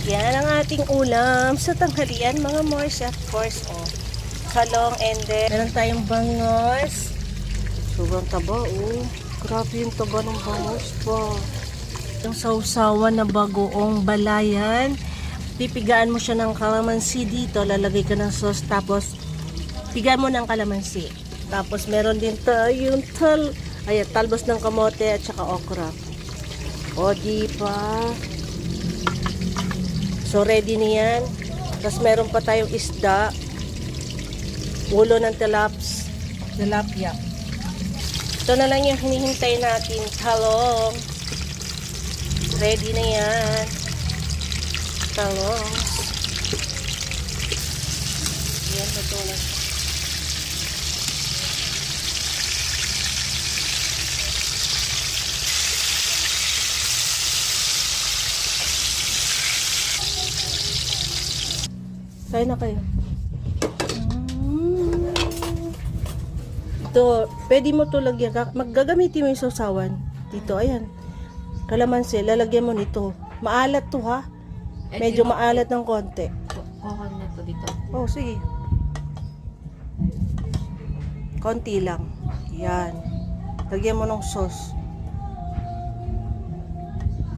Yan ang ating ulam sa tanghalian mga Mors. Of course, kalong and then meron tayong bangos. Sobrang taba, Grabe yung taba ng bangos pa. Yung sausawan na bagoong balayan. Pipigaan mo siya ng kalamansi dito. Lalagay ka ng sauce. Tapos, pigaan mo ng kalamansi. Tapos, meron din tayong talbos ng kamote at saka okra. O, di pa. So, ready niyan. Tapos, meron pa tayong isda. Ulo ng tilapia. Ito na lang yung hinihintay natin. Talong. Ready na yan. Talong. Yan, patuloy. Kain na kayo. Ito, pwede mo to lagyan. Maggagamitin mo yung sausawan. Dito, ayan. Kalamansi, lalagyan mo nito. Maalat to ha. Medyo maalat ng konti. Kuha na to dito. Oh, sige. Konti lang. Yan. Lagyan mo ng sauce.